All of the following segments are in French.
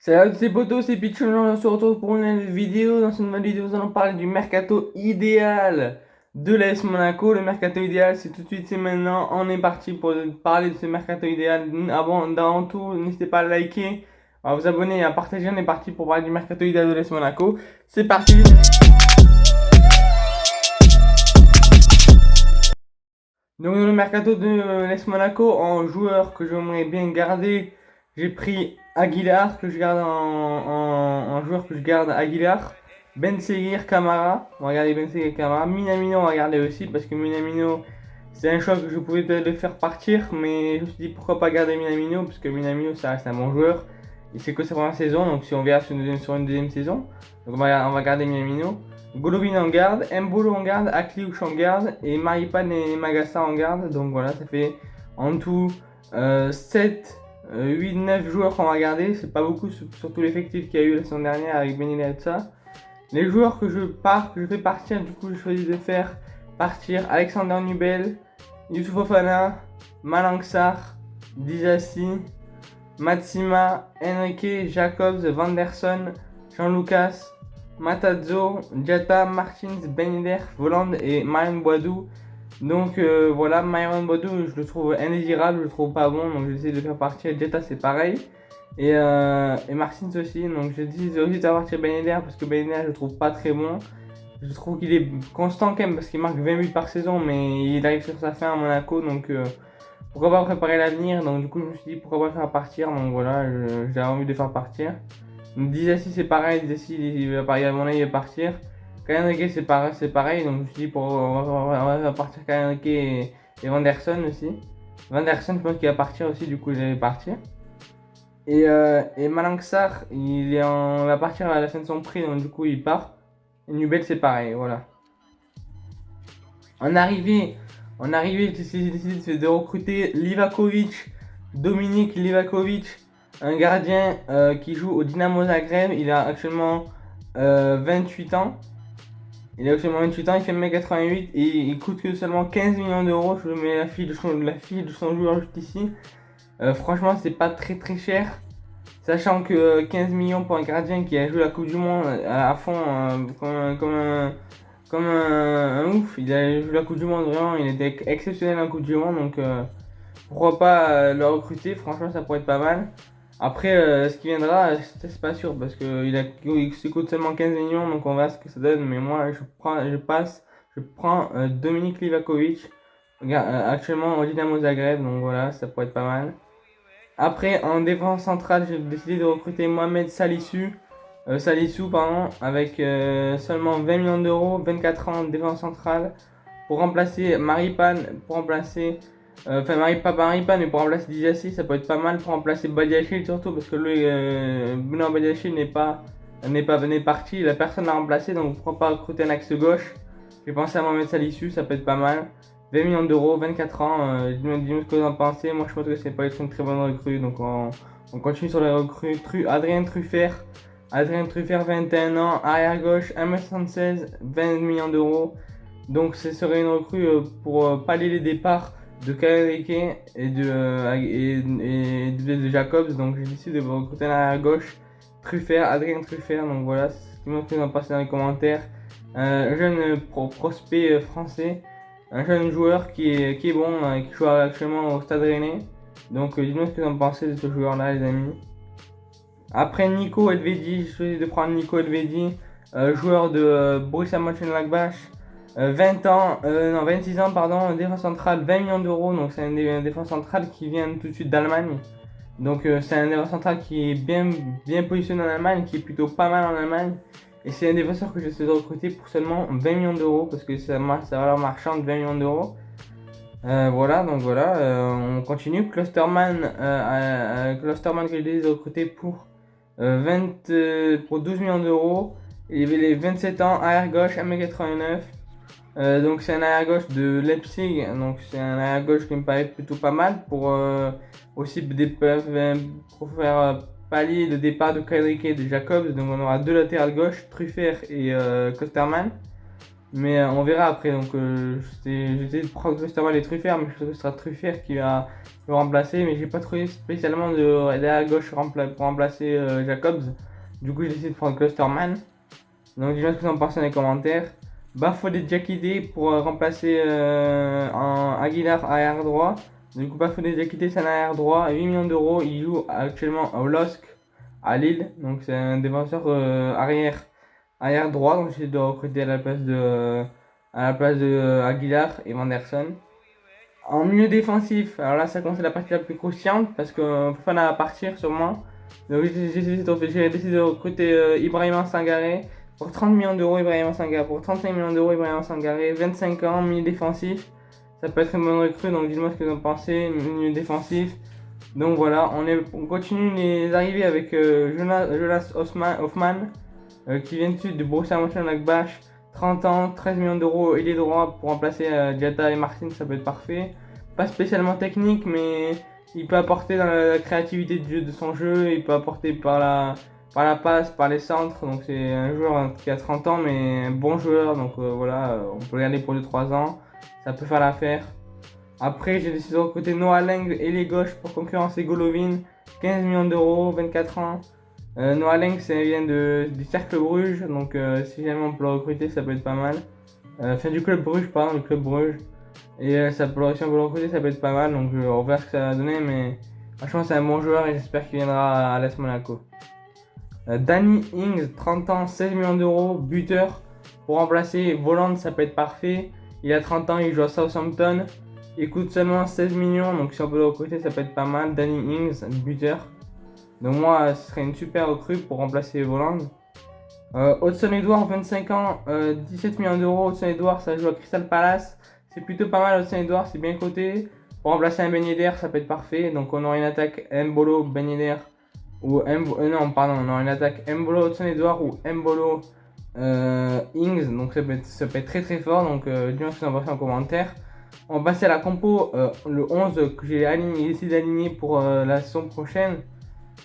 Salut à tous les potos, c'est Pichon, on se retrouve pour une nouvelle vidéo. Dans cette nouvelle vidéo, nous allons parler du mercato idéal de l'AS Monaco. Le mercato idéal, c'est tout de suite, c'est maintenant. On est parti pour parler de ce mercato idéal. Avant tout, n'hésitez pas à liker, à vous abonner et à partager. On est parti pour parler du mercato idéal de l'AS Monaco. C'est parti! Donc dans le mercato de l'AS Monaco, en joueur que j'aimerais bien garder, j'ai pris Aguilar, que je garde en joueur que je garde Aguilar. Ben Seguir, Camara, on va garder Ben Seguir, Camara. Minamino, on va garder aussi, parce que Minamino, c'est un choix que je pouvais peut-être le faire partir, mais je me suis dit pourquoi pas garder Minamino, parce que Minamino, ça reste un bon joueur. Il sait que sa première saison, donc si on verra sur une deuxième saison, donc on va garder Minamino. Golovin en garde, Mbolo en garde, Akliouche en garde et Maripan et Magassa en garde. Donc voilà, ça fait en tout 7, 8, 9 joueurs qu'on va garder. C'est pas beaucoup, surtout l'effectif qu'il y a eu la saison dernière avec Benila et tout ça. Les joueurs que je fais partir, du coup, je choisis de faire partir Alexander Nubel, Youssouf Fofana, Malang Sarr, Disasi, Matsima, Enrique, Jacobs, Vanderson, Jean-Lucas, Matazzo, Diatta, Martins, Ben Yedder, Voland et Myron Boadou. Donc voilà, Myron Boadou, je le trouve indésirable, je le trouve pas bon, donc j'essaie de le faire partir. Diatta, c'est pareil. Et Martins aussi, donc je décide aussi de faire partir Ben Yedder parce que Ben Yedder, je le trouve pas très bon. Je trouve qu'il est constant quand même parce qu'il marque 20 buts par saison, mais il arrive sur sa fin à Monaco, donc pourquoi pas préparer l'avenir. Donc du coup, je me suis dit pourquoi pas le faire partir. Donc voilà, j'ai envie de le faire partir. Disasi, c'est pareil, Disasi, à mon avis, il va partir. Kayanrike, c'est pareil, donc je me suis dit on va faire partir Kayanrike et Vanderson aussi. Vanderson, je pense qu'il va partir aussi, du coup, il va partir. Et Malang Sarr, il va partir à la fin de son prix, donc du coup, il part. Et Nubel, c'est pareil, voilà. En arrivée, j'ai décidé de recruter Livakovic, Dominique Livakovic, un gardien qui joue au Dynamo Zagreb. Il a actuellement 28 ans. Il a actuellement 28 ans, il fait 1m88 et il coûte que seulement 15 millions d'euros. Je mets la fiche de son joueur juste ici. Franchement, c'est pas très très cher. Sachant que 15 millions pour un gardien qui a joué la Coupe du Monde à fond comme un ouf. Il a joué la Coupe du Monde vraiment, il était exceptionnel en Coupe du Monde. Donc pourquoi pas le recruter, franchement ça pourrait être pas mal. Après ce qui viendra, c'est pas sûr parce qu'il se coûte seulement 15 millions, donc on verra ce que ça donne. Mais moi je prends Dominique Livakovic, actuellement au Dynamo Zagreb, donc voilà, ça pourrait être pas mal. Après, en défense centrale, j'ai décidé de recruter Mohamed Salissou, pardon, avec seulement 20 millions d'euros, 24 ans de défense centrale, pour remplacer Maripan, pour remplacer, pas Maripan, mais pour remplacer Dijassi, ça peut être pas mal, pour remplacer Badiachil surtout, parce que lui, Benoît Badiachil n'est parti, la personne l'a remplacé, donc pourquoi pas recruter un axe gauche. J'ai pensé à Mohamed Salissou, ça peut être pas mal. 20 millions d'euros, 24 ans, dis-moi ce que vous en pensez. Moi je pense que c'est pas une très bonne recrue, donc on continue sur les recrues. Adrien Truffert, 21 ans, arrière gauche, 1m76, 20 millions d'euros. Donc ce serait une recrue pour pallier les départs de Kadereke et de Jacobs. Donc j'ai décidé de recruter un arrière gauche, Adrien Truffert. Donc voilà, dis-moi ce que vous en pensez dans les commentaires. Un jeune prospect français, un jeune joueur qui est bon, qui joue actuellement au Stade Rennais. Donc dites-moi ce que vous en pensez de ce joueur-là, les amis. Après Nico Elvedi, j'ai choisi de prendre Nico Elvedi, joueur de Borussia Mönchengladbach, 20 ans, non 26 ans pardon, défense centrale, 20 millions d'euros. Donc c'est un défense central qui vient tout de suite d'Allemagne. Donc c'est un défenseur central qui est bien positionné en Allemagne, qui est plutôt pas mal en Allemagne. Et c'est un défenseur que j'essaie de recruter pour seulement 20 millions d'euros parce que ça valeur marchande 20 millions d'euros. Voilà, donc voilà, on continue. Klosterman que j'ai décidé de recruter pour 12 millions d'euros. Il avait les 27 ans, arrière gauche, 1m89. Donc c'est un arrière gauche de Leipzig, donc c'est un arrière gauche qui me paraît plutôt pas mal pour aussi pour faire pallier le départ de Kadereke et de Jacobs. Donc on aura deux latérales gauche, Truffert et Klosterman. Mais on verra après. Donc j'ai essayé de prendre Clusterman et Truffert, mais je pense que ce sera Truffert qui va le remplacer. Mais j'ai pas trouvé spécialement d'aile à gauche pour remplacer Jacobs. Du coup j'ai décidé de prendre Clusterman. Donc dis-moi ce que vous en pensez dans les commentaires. Bafodé Diakité pour remplacer un Aguilar arrière droit. Du coup Bafodé Diakité c'est un arrière droit, 8 millions d'euros. Il joue actuellement au LOSC à Lille. Donc c'est un défenseur arrière droit. Donc j'essaie de recruter à la place de Aguilar et Vanderson. En milieu défensif, alors là ça commence la partie la plus croustillante parce que Fofana va partir sûrement. Donc j'ai décidé de recruter Ibrahima Sangaré pour 30 millions d'euros, Ibrahima Sangaré pour 35 millions d'euros, Ibrahima Sangaré, 25 ans, milieu défensif. Ça peut être une bonne recrue, donc dites-moi ce que vous en pensez, milieu défensif. Donc voilà, on continue les arrivées avec Jonas Hoffman qui vient de Borussia Mönchengladbach, 30 ans, 13 millions d'euros, il est droit pour remplacer Diatta et Martin, ça peut être parfait. Pas spécialement technique, mais il peut apporter dans la créativité de son jeu, il peut apporter par la passe, par les centres. Donc c'est un joueur qui a 30 ans, mais un bon joueur. Donc voilà, on peut le garder pour 2-3 ans, ça peut faire l'affaire. Après, j'ai décidé de recruter Noah Lang et les gauches pour concurrencer Golovin, 15 millions d'euros, 24 ans. Noah Lang, ça vient du Cercle Bruges, donc si jamais on peut le recruter, ça peut être pas mal. Du club Bruges, pardon, le club Bruges. Et si on peut le recruter, ça peut être pas mal, donc on verra ce que ça va donner, mais franchement, c'est un bon joueur et j'espère qu'il viendra à l'AS Monaco. Danny Ings, 30 ans, 16 millions d'euros, buteur. Pour remplacer Voland, ça peut être parfait. Il a 30 ans, il joue à Southampton. Il coûte seulement 16 millions, donc si on peut le recruter, ça peut être pas mal. Danny Ings, buteur. Donc moi, ce serait une super recrue pour remplacer Voland. Hudson Edouard, 25 ans, 17 millions d'euros. Hudson Edouard, ça joue à Crystal Palace. C'est plutôt pas mal, Hudson Edouard, c'est bien coté. Pour remplacer un Ben Yedder, ça peut être parfait. Donc on aura une attaque Mbolo, Ben Yedder. On aura une attaque Mbolo, Hudson Edouard ou Mbolo, Ings. Donc ça peut être très très fort. Donc dis-moi ce que vous en pensez en commentaire. On va passer à la compo, le 11 que j'ai décidé d'aligner pour la saison prochaine.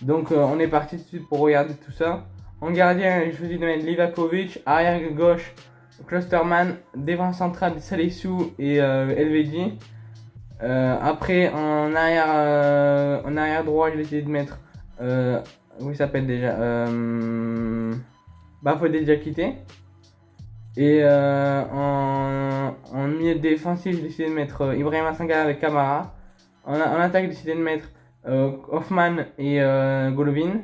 Donc on est parti tout de suite pour regarder tout ça. En gardien, j'ai choisi de mettre Livakovic, arrière gauche, Klosterman, défense centrale, Salissou et Elvedi. Après, en arrière droit, j'ai décidé de mettre. Comment il s'appelle déjà Bafodé Diakité. Et en milieu défensif, j'ai décidé de mettre Ibrahima Sangare avec Camara. En attaque, j'ai décidé de mettre Hoffman et Golovin.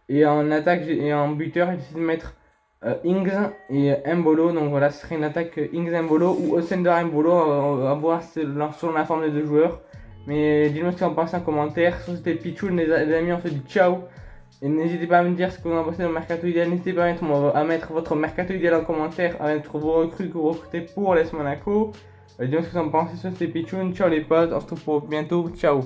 Et en attaque et en buteur, j'ai décidé de mettre Ings et Mbolo. Donc voilà, ce serait une attaque Ings Mbolo ou Osender Mbolo, à voir selon la forme des deux joueurs. Mais dis-moi ce que vous en pensez en commentaire. Sur c'était Pichoun, les amis, on se dit ciao. Et n'hésitez pas à me dire ce que vous en pensez dans le mercato idéal. N'hésitez pas à mettre votre mercato idéal en commentaire, à mettre vos recrues que vous recrutez pour l'AS Monaco. Dis-moi ce que vous en pensez. Sur c'était Pichoun. Ciao les potes, on se retrouve pour bientôt. Ciao.